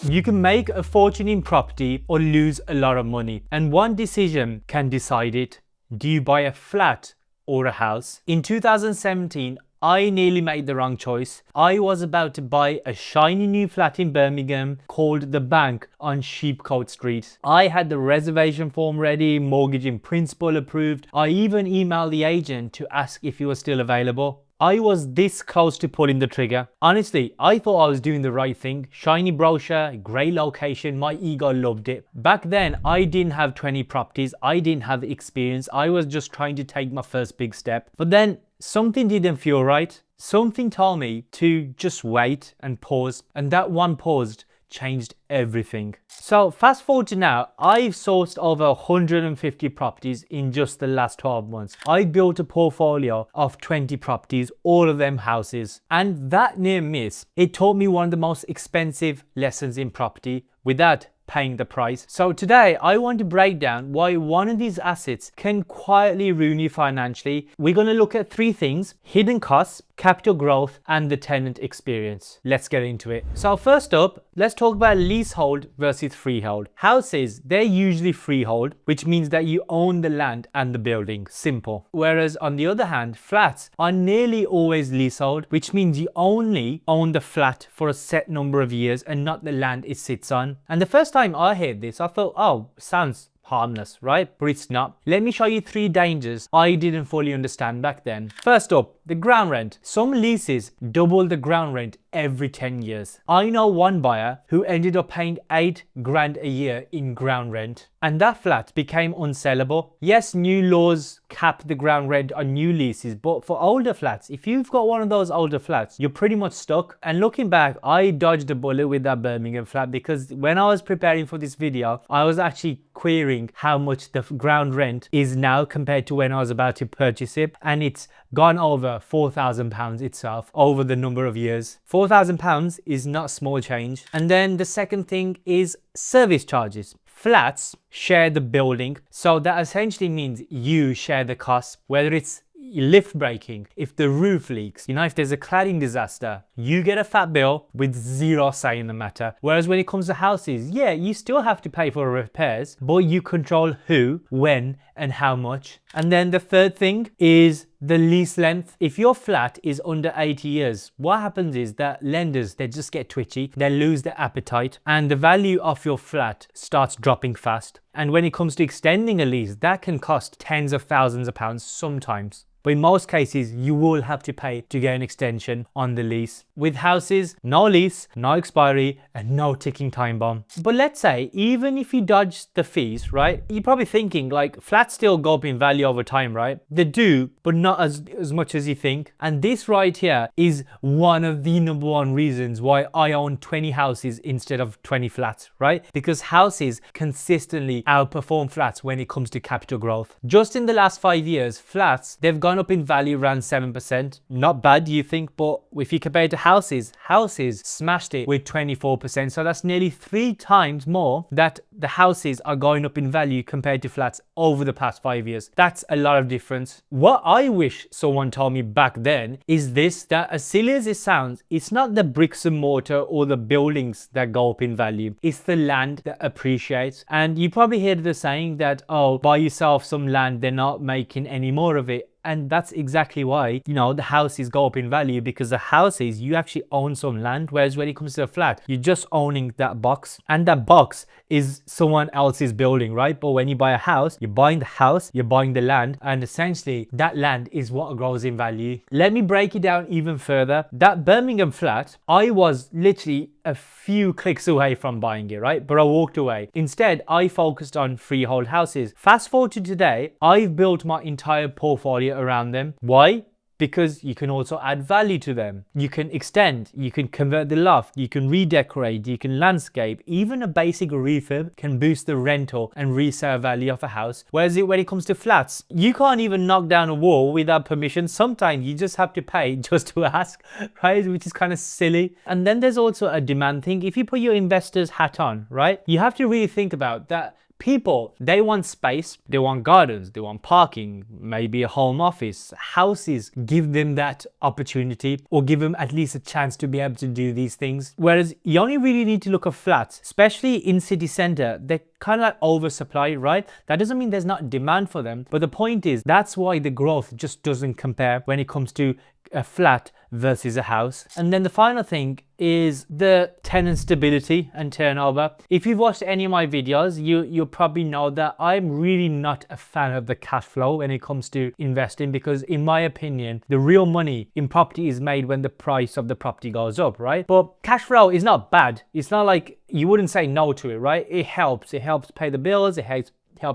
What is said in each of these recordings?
You can make a fortune in property or lose a lot of money, and one decision can decide it. Do you buy a flat or a house? In 2017, I nearly made the wrong choice. I was about to buy a shiny new flat in Birmingham called The Bank on Sheepcote Street. I had the reservation form ready, mortgage in principle approved. I even emailed the agent to ask if he was still available. I was this close to pulling the trigger. Honestly, I thought I was doing the right thing. Shiny brochure, great location, my ego loved it. Back then, I didn't have 20 properties. I didn't have experience. I was just trying to take my first big step. But then something didn't feel right. Something told me to just wait and pause. And that one paused changed everything. So fast forward to now, I've sourced over 150 properties in just the last 12 months. I built a portfolio of 20 properties, all of them houses. And that near miss, it taught me one of the most expensive lessons in property without paying the price. So today I want to break down why one of these assets can quietly ruin you financially. We're going to look at three things: hidden costs, capital growth, and the tenant experience. Let's get into it. So first up, let's talk about leasehold versus freehold. Houses, they're usually freehold, which means that you own the land and the building. Simple. Whereas on the other hand, flats are nearly always leasehold, which means you only own the flat for a set number of years and not the land it sits on. And the first time I heard this, I thought, oh, sounds harmless, right? But it's not. Let me show you three dangers I didn't fully understand back then. First up, the ground rent. Some leases double the ground rent every 10 years. I know one buyer who ended up paying 8 grand a year in ground rent, and that flat became unsellable. Yes, new laws cap the ground rent on new leases, but for older flats, if you've got one of those older flats, you're pretty much stuck. And looking back, I dodged a bullet with that Birmingham flat, because when I was preparing for this video, I was actually querying how much the ground rent is now compared to when I was about to purchase it, and it's gone over £4,000 itself over the number of years. £4,000 is not small change. And then the second thing is service charges. Flats share the building, so that essentially means you share the cost, whether it's lift breaking, if the roof leaks, if there's a cladding disaster, you get a fat bill with zero say in the matter. Whereas when it comes to houses, yeah, you still have to pay for repairs, but you control who, when, and how much. And then the third thing is the lease length. If your flat is under 80 years, what happens is that lenders, they just get twitchy, they lose their appetite, and the value of your flat starts dropping fast. And when it comes to extending a lease, that can cost tens of thousands of pounds sometimes. But in most cases, you will have to pay to get an extension on the lease. With houses, no lease, no expiry, and no ticking time bomb. But let's say, even if you dodge the fees, right? You're probably thinking, like, flats still go up in value over time, right? They do, but not as much as you think. And this right here is one of the #1 reasons why I own 20 houses instead of 20 flats, right? Because houses consistently outperform flats when it comes to capital growth. Just in the last 5 years, flats, they've gone up in value around 7%. Not bad, you think, but if you compare it to houses smashed it with 24%. So that's nearly 3 times more that the houses are going up in value compared to flats over the past 5 years. That's a lot of difference. What I wish someone told me back then is this, that as silly as it sounds, it's not the bricks and mortar or the buildings that go up in value. It's the land that appreciates. And you probably heard the saying that, oh, buy yourself some land, they're not making any more of it. And that's exactly why, the houses go up in value, because the houses, you actually own some land. Whereas when it comes to a flat, you're just owning that box, and that box is someone else's building, right? But when you buy a house, you're buying the house, you're buying the land, and essentially that land is what grows in value. Let me break it down even further. That Birmingham flat, I was literally a few clicks away from buying it, right? But I walked away. Instead, I focused on freehold houses. Fast forward to today, I've built my entire portfolio around them. Why? Because you can also add value to them. You can extend, you can convert the loft, you can redecorate, you can landscape. Even a basic refurb can boost the rental and resale value of a house. Whereas when it comes to flats, you can't even knock down a wall without permission. Sometimes you just have to pay just to ask, right? Which is kind of silly. And then there's also a demand thing. If you put your investor's hat on, right? You have to really think about that. People, they want space, they want gardens, they want parking, maybe a home office. Houses give them that opportunity, or give them at least a chance to be able to do these things. Whereas you only really need to look at flats, especially in city center. They're kind of like oversupply, right? That doesn't mean there's not demand for them, but the point is that's why the growth just doesn't compare when it comes to a flat versus a house. And then the final thing is the tenant stability and turnover. If you've watched any of my videos, you'll probably know that I'm really not a fan of the cash flow when it comes to investing, because in my opinion, the real money in property is made when the price of the property goes up, right? But cash flow is not bad. It's not like you wouldn't say no to it, right? It helps pay the bills, it helps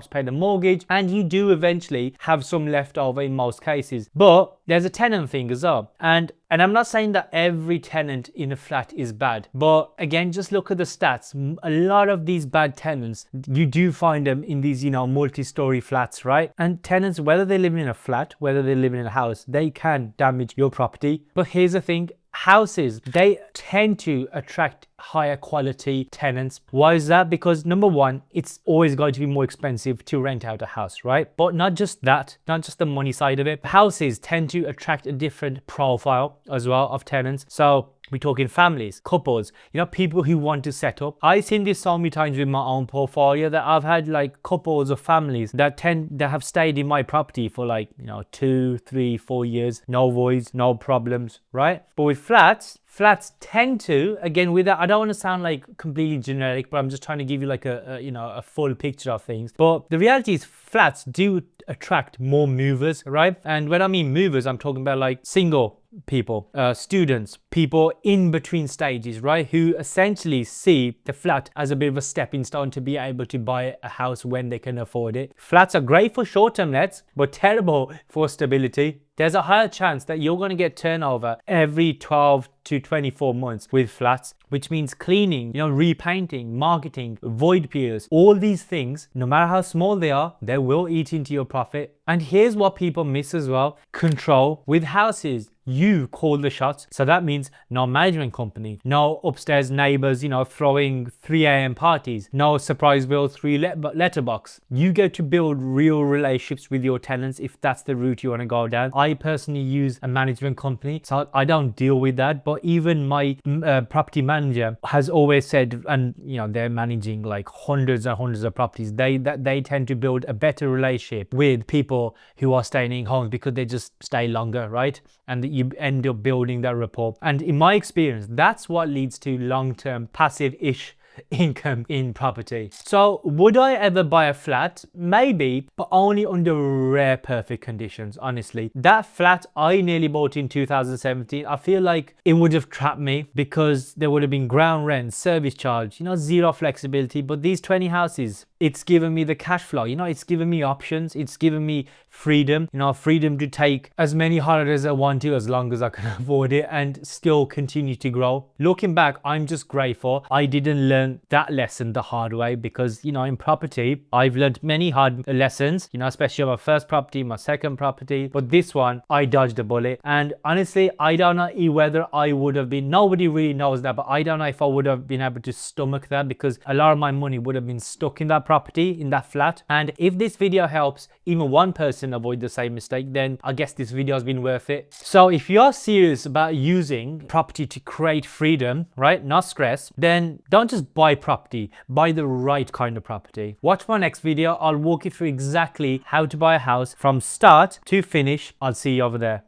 pay the mortgage, and you do eventually have some left over in most cases. But there's a tenant thing as well, and I'm not saying that every tenant in a flat is bad, but again, just look at the stats. A lot of these bad tenants, you do find them in these, multi-story flats, right? And tenants, whether they're living in a flat, whether they're living in a house, they can damage your property. But here's the thing, houses, they tend to attract higher quality tenants. Why is that? Because number one, it's always going to be more expensive to rent out a house, right? But not just that, not just the money side of it. Houses tend to attract a different profile as well of tenants. So we're talking families, couples, people who want to set up. I've seen this so many times with my own portfolio that I've had like couples or families that have stayed in my property for 2, 3, 4 years, no voids, no problems, right? But with flats tend to, again, with that, I don't want to sound like completely generic, but I'm just trying to give you like a full picture of things. But the reality is flats do attract more movers, right? And when I mean movers, I'm talking about like single people, students, people in between stages, right? Who essentially see the flat as a bit of a stepping stone to be able to buy a house when they can afford it. Flats are great for short-term lets, but terrible for stability. There's a higher chance that you're going to get turnover every 12 to 24 months with flats, which means cleaning, repainting, marketing, void periods, all these things, no matter how small they are, they will eat into your profit. And here's what people miss as well: control. With houses, you call the shots. So that means no management company, no upstairs neighbors, throwing 3 a.m. parties, no surprise bill 3 letterbox. You get to build real relationships with your tenants if that's the route you want to go down. I personally use a management company, so I don't deal with that. But even my property manager has always said, and they're managing like hundreds and hundreds of properties. They tend to build a better relationship with people who are staying in homes because they just stay longer, right? And you end up building that rapport. And in my experience, that's what leads to long-term passive-ish income in property. So would I ever buy a flat? Maybe, but only under rare perfect conditions. Honestly, that flat I nearly bought in 2017, I feel like it would have trapped me, because there would have been ground rent, service charge, zero flexibility. But these 20 houses, it's given me the cash flow, it's given me options, it's given me freedom, freedom to take as many holidays as I want to, as long as I can afford it, and still continue to grow. Looking back, I'm just grateful I didn't learn that lesson the hard way, because in property I've learned many hard lessons, especially on my first property, my second property, but this one I dodged a bullet. And honestly, I don't know whether I would have been, nobody really knows that, but I don't know if I would have been able to stomach that, because a lot of my money would have been stuck in that property, in that flat. And if this video helps even one person avoid the same mistake, then I guess this video has been worth it. So if you're serious about using property to create freedom, right, not stress, then don't just buy property, buy the right kind of property. Watch my next video. I'll walk you through exactly how to buy a house from start to finish. I'll see you over there.